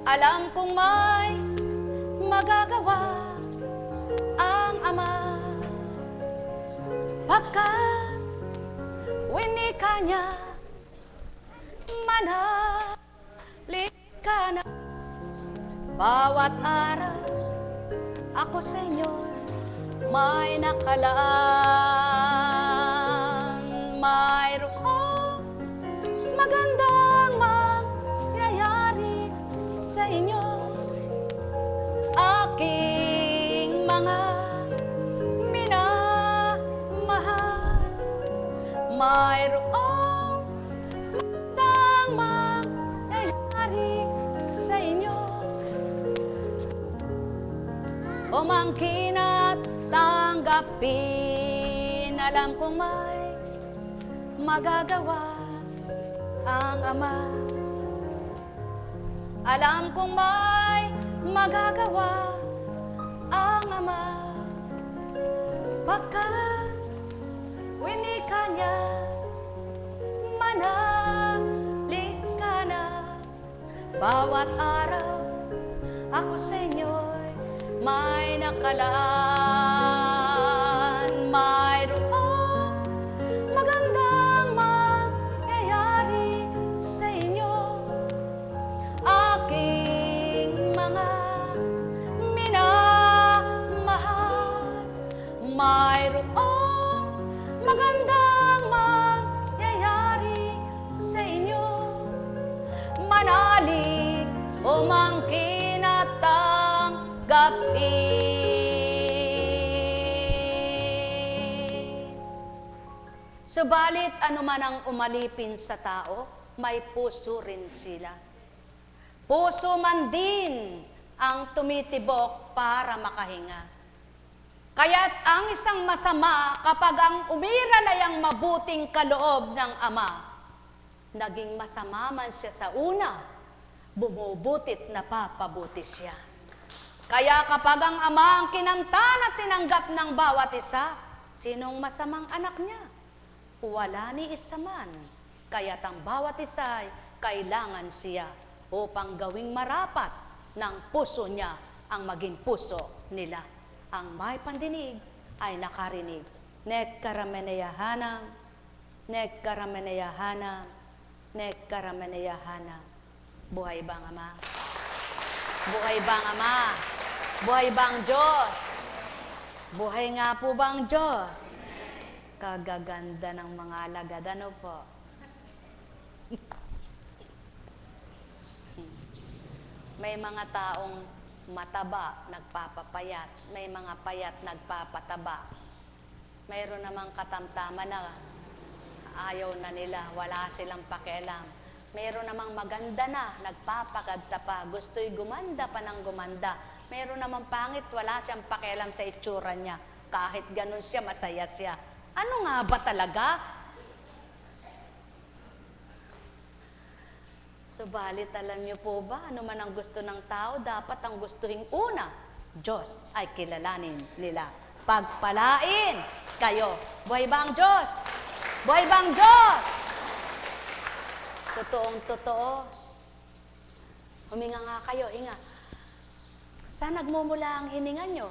Alam kong may magagawa ang Ama. Pagkat winika niya, manalik ka na. Bawat araw ako sa inyo may nakalaan. Mayroong magandang mangyayari sa inyo. Aking mga minamahal, mayroong magandang mangyayari sa inyo. Umangkin at tanggapin. Alam kong may magagawa ang Ama. Alam kong may magagawa ang Ama. Pagkat winika niya, manalig ka na. Bawat araw ako sa inyo'y may nakalaan. Mayroong magandang mangyayari sa inyo, aking mga minamahal. Mayroong magandang mangyayari sa inyo, manalig o mangkin at tanggapin. Subalit anuman ang umalipin sa tao, may puso rin sila. Puso man din ang tumitibok para makahinga. Kaya't ang isang masama kapag ang umiral ay ang mabuting kaloob ng Ama, naging masama man siya sa una, bumubutit na papabuti siya. Kaya kapag ang Ama ang kinamtan at tinanggap ng bawat isa, sinong masamang anak niya? Wala ni isa man. Kaya't ang bawat isa ay kailangan siya upang gawing marapat ng puso niya ang maging puso nila. Ang may pandinig ay nakarinig. Nekkarameneyahanam, nekkarameneyahanam, nekkarameneyahanam. Buhay bang Ama? Buhay bang Ama? Buhay bang Diyos? Buhay nga po bang Diyos? Kagaganda ng mga alagad, ano po? May mga taong mataba, nagpapapayat. May mga payat, nagpapataba. Mayroon namang katamtaman na ayaw na nila, wala silang pakialam. Mayroon namang maganda na, nagpapaganda pa, gusto'y gumanda pa ng gumanda. Mayroon namang pangit, wala siyang pakialam sa itsura niya. Kahit ganun siya, masaya siya. Ano nga ba talaga? Subalit, alam niyo po ba, ano man ang gusto ng tao, dapat ang gustuhin una, Diyos ay kilalanin nila. Pagpalain kayo. Buhay ba ang Diyos? Buhay ba ang Diyos? Totoong totoo. Huminga nga kayo, hinga. Saan nagmumula ang hininga nyo?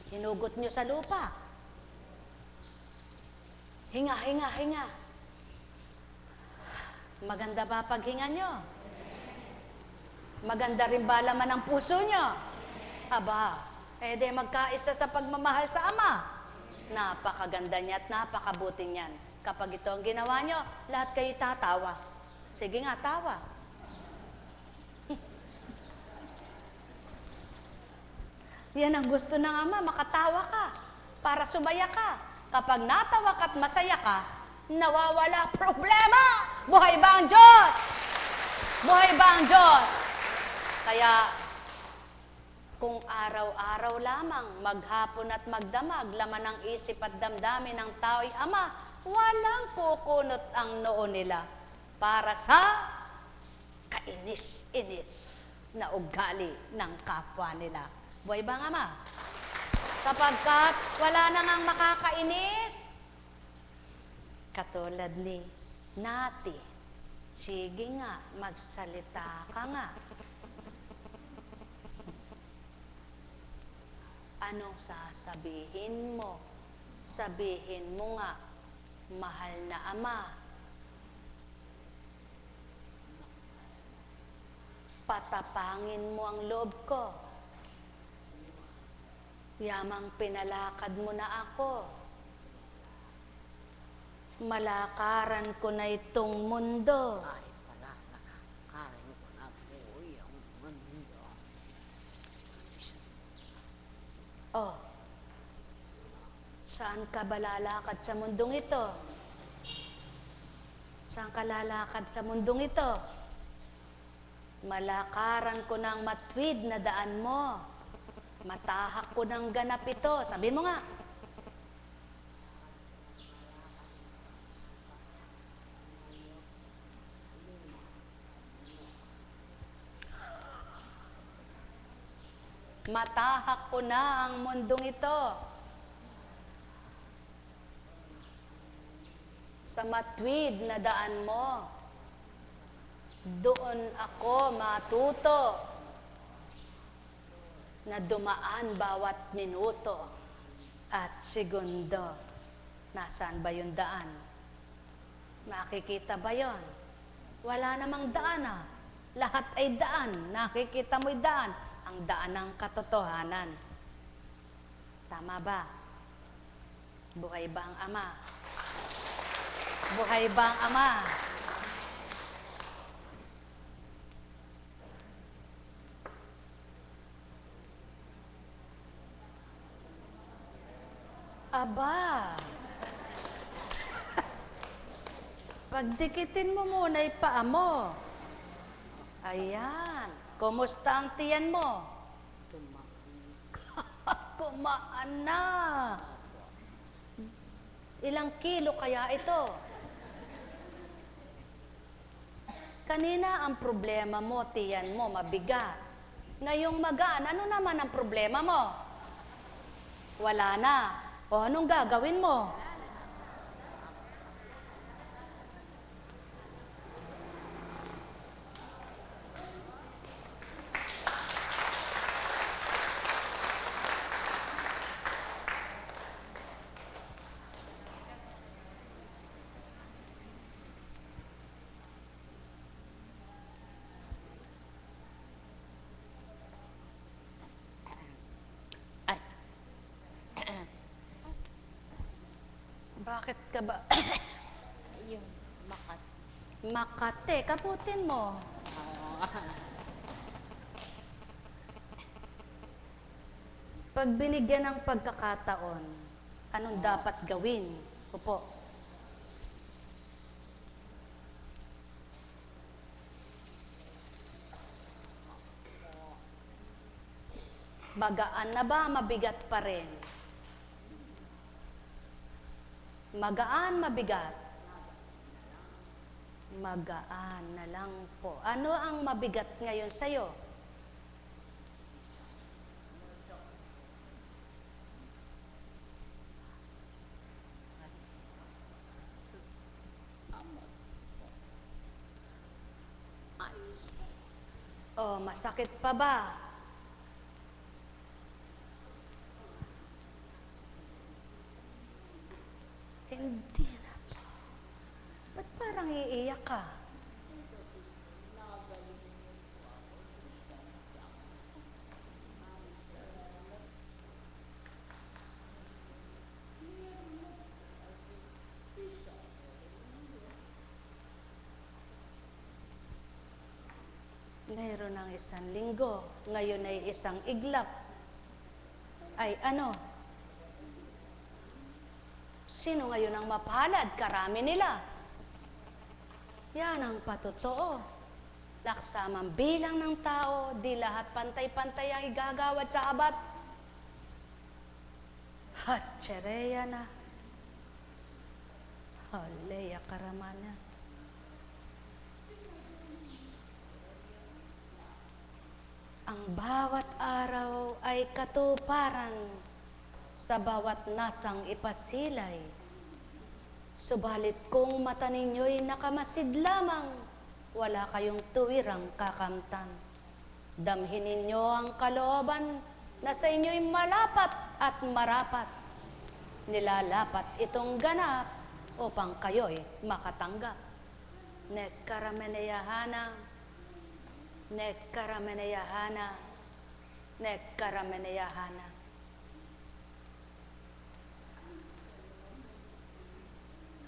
Hinugot nyo sa lupa. Hinga, hinga, hinga. Maganda ba paghinga nyo? Maganda rin ba laman ang puso nyo? Aba, de magkaisa sa pagmamahal sa Ama. Napakaganda niya at napakabuti niyan. Kapag ito ang ginawa nyo, lahat kayo tatawa. Sige nga, tawa. Yan ang gusto ng Ama, makatawa ka, para sumaya ka. Kapag natawa ka at masaya ka, nawawala problema. Buhay ba ang Diyos? Buhay ba ang Diyos? Kaya, kung araw-araw lamang, maghapon at magdamag, laman ng isip at damdamin ng tao'y Ama, walang kukunot ang noo nila para sa kainis-inis na ugali ng kapwa nila. Buhay ba ang Ama? Sapagkat wala na ngang makakainis. Katulad ni Nati, sige nga, magsalita ka nga. Anong sasabihin mo? Sabihin mo nga, mahal na Ama. Patapangin mo ang loob ko. Yamang pinalakad mo na ako. Malakaran ko na itong mundo. Ay, pala, nakakarin ko na po yung mundo. Oh, saan ka ba lalakad sa mundong ito? Saan ka lalakad sa mundong ito? Malakaran ko ng matwid na daan mo. Matahak ko ng ganap ito. Sabihin mo nga. Matahak ko na ang mundong ito. Sa matwid na daan mo, doon ako matuto na dumaan bawat minuto at segundo. Nasaan ba yung daan? Nakikita ba yon? Wala namang daan ah. Lahat ay daan. Nakikita mo'y daan. Ang daan ng katotohanan. Tama ba? Buhay ba ang Ama? Buhay ba ang Ama? Aba, pagdikitin mo muna yung paa mo. Ayan. Kumusta ang tiyan mo? Kumaan na. Ilang kilo kaya ito? Kanina ang problema mo, tiyan mo, mabigat. Ngayong magaan, ano naman ang problema mo? Wala na. O anong gagawin mo? Bakit ka ba? Yung makat. Makate, kaputin mo. Pag binigyan ng pagkakataon, anong dapat gawin? Opo. Magaan na ba? Mabigat pa rin? Magaan, mabigat? Magaan na lang po. Ano ang mabigat ngayon sa'yo? Oh, masakit pa ba? Hindi na po. Ba't parang iiyak ka? Mayroon ng isang linggo, ngayon ay isang iglap. Ay ano? Sino ngayon ang mapalad? Karami nila. Yan ang patotoo. Laksamang bilang ng tao, di lahat pantay-pantay ang igagawad sa abat. Hatchereya na. Haleya karamana. Ang bawat araw ay katuparan sa bawat nasang ipasilay. Subalit kung mata ninyo'y nakamasid lamang, wala kayong tuwirang kakamtan. Damhin ninyo ang kalooban na sa inyo'y malapat at marapat. Nilalapat itong ganap upang kayo'y makatanggap. Nekkarameneyahana. Nekkarameneyahana, nekkarameneyahana.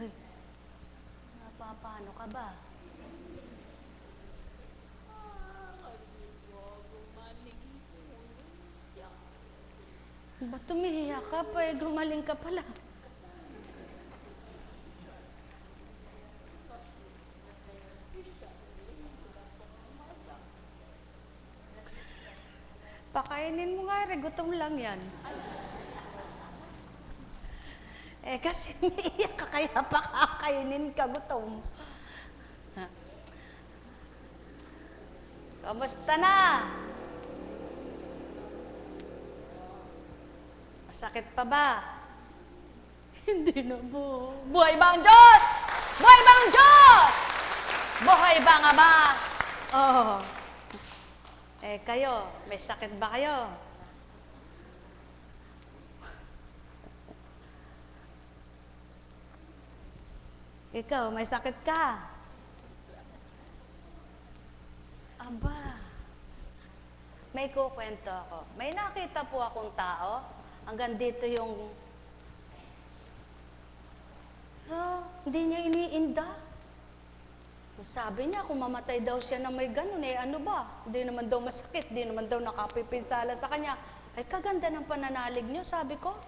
Hey, napapano ka ba? Ba't tumihiya ka pa? Gumaling ka pala. Pakainin mo nga, gutom lang yan. Eh, kasi umiiyak ka, kaya pakakainin ka, gutom. Kamusta na? Masakit pa ba? Hindi na po. Buhay ba ang Diyos? Buhay ba ang Diyos? Buhay ba ang Ama? Oh. Eh kayo, may sakit ba kayo? Ikaw, may sakit ka? Aba, may kukwento ako. May nakita po akong tao, hanggang dito yung, hindi niya iniinda. Sabi niya, kung mamatay daw siya na may ganun, eh ano ba? Hindi naman daw masakit, hindi naman daw nakapipinsala sa kanya. Ay, kaganda ng pananalig niyo, sabi ko.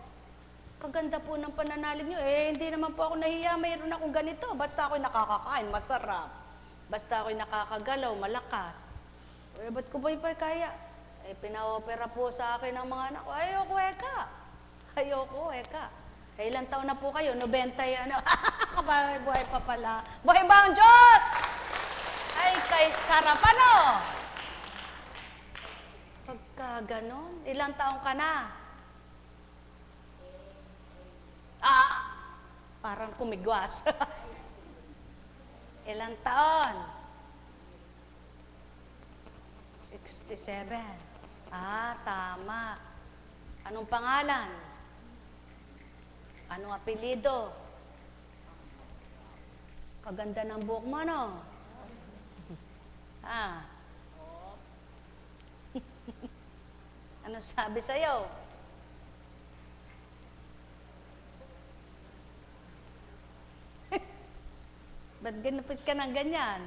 Kaganda po ng pananalig niyo. Eh, hindi naman po ako nahiya, mayroon akong ganito. Basta ako'y nakakakain, masarap. Basta ako'y nakakagalaw, malakas. Eh, ba't ko ba pa kaya? Eh, pina-opera po sa akin ng mga anak ko. Ayoko, eka. Ayoko, eka. Eh, ilang taon na po kayo? 90, ano? Buhay pa pala. Buhay ba ang Diyos? Ay, kay sarap, ano? Pagka ganon, ilang taon ka na? Parang kumigwas. Ilang taon? 67. Tama. Anong pangalan? Anong apelido? Kaganda ng buhok mo, no? Ano sabi sa'yo? Ba't ginupit ka ng ganyan?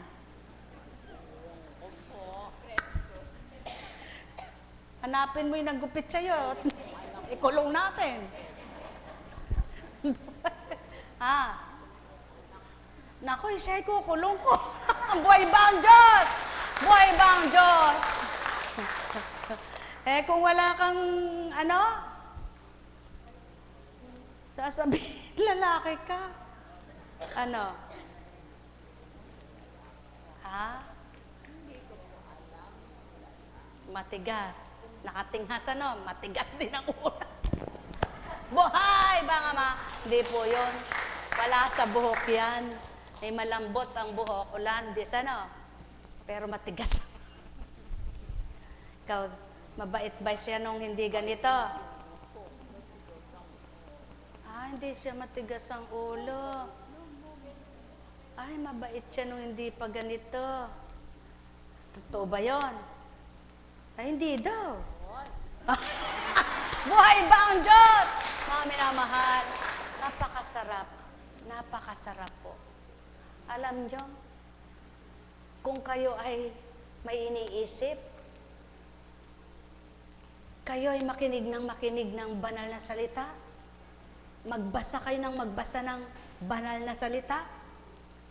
Hanapin mo yung naggupit sa'yo at ikulong natin. Naku, siya'y kukulong ko. Buhay ba ang Diyos? Buhay ba ang Diyos? Eh, kung wala kang, sasabihin, lalaki ka. Matigas. Nakatinghas, matigas din ang ulo. Buhay ba nga ma? Hindi po yun. Wala sa buhok yan. May malambot ang buhok. Ulandis, pero matigas. Ikaw, mabait ba siya nung hindi ganito? Hindi siya matigas ang ulo. Ay, mabait siya nung hindi pa ganito. Totoo ba yun? Ay, hindi daw. Buhay ba ang Diyos? Mga minamahal, napakasarap. Napakasarap po. Alam niyo, kung kayo ay may iniisip, kayo ay makinig ng banal na salita, magbasa kayo ng magbasa ng banal na salita,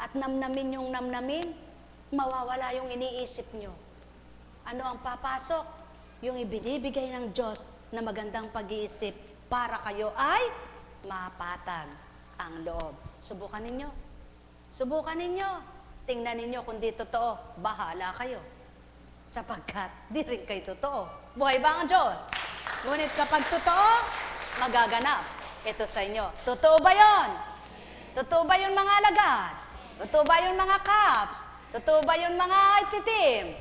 at namnamin yung namnamin, mawawala yung iniisip nyo. Ano ang papasok? Yung ibinibigay ng Diyos na magandang pag-iisip para kayo ay mapatag ang loob. Subukan ninyo. Subukan ninyo. Tingnan ninyo kung di totoo. Bahala kayo. Sapagkat di rin kayo totoo. Buhay ba ang Diyos? Ngunit kapag totoo, magaganap. Ito sa inyo. Totoo ba yon? Totoo ba yung mga alagad? Totoo ba yung mga caps? Totoo ba yung mga ititim?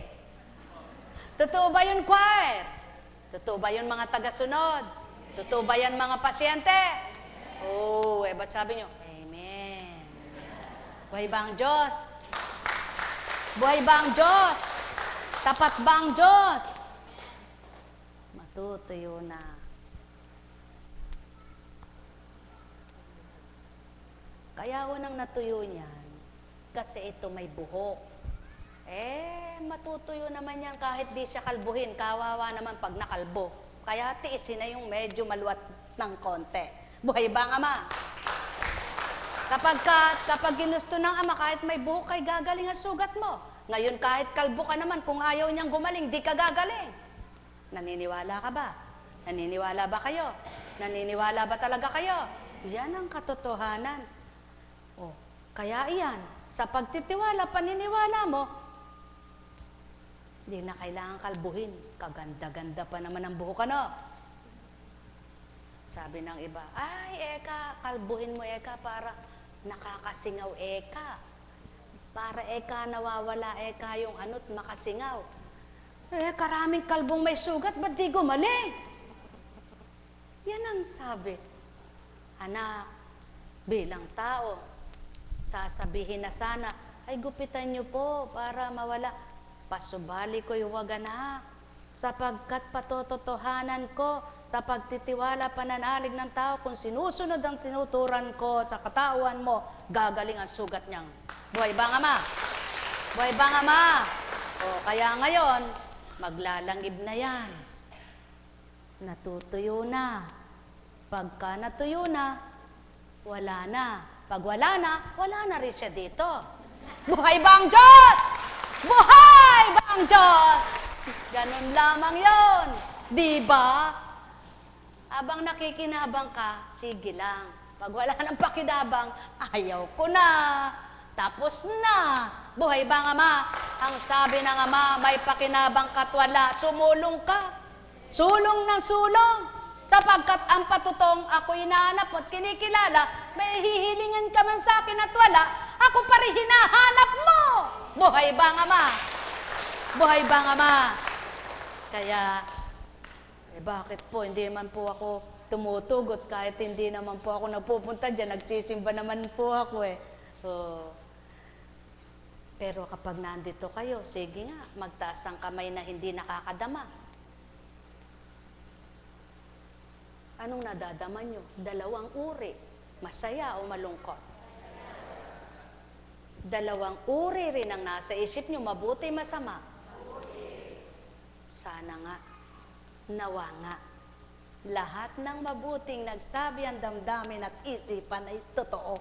Totoo ba yung choir? Totoo ba yung mga tagasunod? Totoo ba yan mga pasyente? Ba't sabi nyo? Amen. Buhay ba ang Diyos? Buhay ba ang Diyos? Tapat ba ang Diyos? Matutuyo na. Kaya unang natuyo niyan, kasi ito may buhok. Matutuyo naman yan kahit di siya kalbuhin. Kawawa naman pag nakalbo. Kaya tiisin na yung medyo maluwat ng konti. Buhay ba ang Ama? Sapagkat kapag ginusto ng Ama, kahit may buhok ay gagaling ang sugat mo. Ngayon kahit kalbo ka naman, kung ayaw niyang gumaling, di ka gagaling. Naniniwala ka ba? Naniniwala ba kayo? Naniniwala ba talaga kayo? Yan ang katotohanan. Kaya iyan, sa pagtitiwala, paniniwala mo, hindi na kailangan kalbuhin. Kaganda-ganda pa naman ang buhok, Sabi ng iba, ay, Eka, kalbuhin mo, Eka, para nakakasingaw, Eka. Para, Eka, nawawala, Eka, yung ano't makasingaw. Karaming kalbong may sugat, ba't di gumaling? Yan ang sabi. Anak, bilang tao, sasabihin na sana, ay gupitan niyo po para mawala. Pasubali ko'y huwag anak, sapagkat patototohanan ko sa pagtitiwala pananalig ng tao, kung sinusunod ang tinuturan ko sa katawan mo, gagaling ang sugat niyang. Buhay bang ama? Buhay bang ama? O kaya ngayon, maglalangib na yan. Natutuyo na. Pagka natuyo na, wala na. Pag wala na rin siya dito. Buhay ba ang Diyos? Buhay ba ang Diyos? Ganun lamang yon, di ba? Habang nakikinabang ka, sige lang. Pag wala nang pakinabang, ayaw ko na. Tapos na. Buhay ba ang ama? Ang sabi ng ama, may pakinabang ka't wala, sumulong ka. Sulong ng sulong. Sapagkat ang patutong ako'y hinahanap at kinikilala, may hihilingan ka man sa akin at wala, ako pa rin hinahanap mo. Buhay ba ang ama? Buhay ba ang ama? Kaya, bakit po, hindi naman po ako tumutugot kahit hindi naman po ako nagpupunta dyan, nagsisimba naman po ako Pero kapag nandito kayo, sige nga, magtaas ang kamay na hindi nakakadama. Anong nadadama nyo? Dalawang uri, masaya o malungkot? Dalawang uri rin ang nasa isip nyo, mabuti, masama? Sana nga, nawa nga, lahat ng mabuting nagsabi ang damdamin at isipan ay totoo.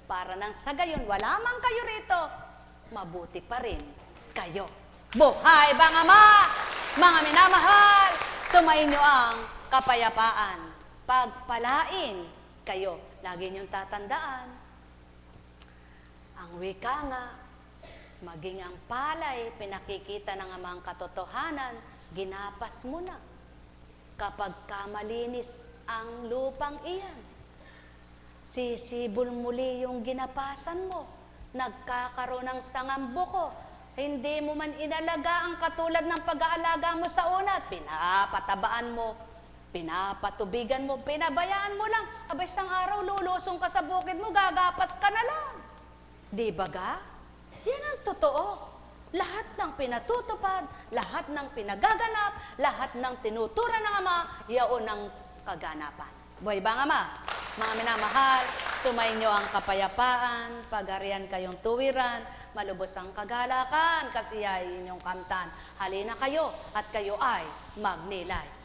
Para nang sa gayon, wala man kayo rito, mabuti pa rin kayo. Buhay bang ama? Mga minamahal, sumainyo ang kapayapaan. Pagpalain kayo. Lagi niyong tatandaan. Ang wika nga, maging ang palay, pinakikita ng amang katotohanan, ginapas mo na. Kapag kamalinis ang lupang iyan, sisibol muli yung ginapasan mo, nagkakaroon ng sangambuko, hindi mo man inalaga ang katulad ng pag-aalaga mo sa una, pinapatabaan mo, pinapatubigan mo, pinabayaan mo lang, abay isang araw lulusong ka sa bukid mo, gagapas ka na lang. Di ba ga? Yan ang totoo. Lahat ng pinatutupad, lahat ng pinagaganap, lahat ng tinuturan ng Ama, yaon ang kaganapan. Buhay ba ang Ama? Mga minamahal, sumainyo ang kapayapaan, pagharian kayong tuwiran, malubos ang kagalakan, kasi ay inyong kamtan. Halina kayo at kayo ay magnilay.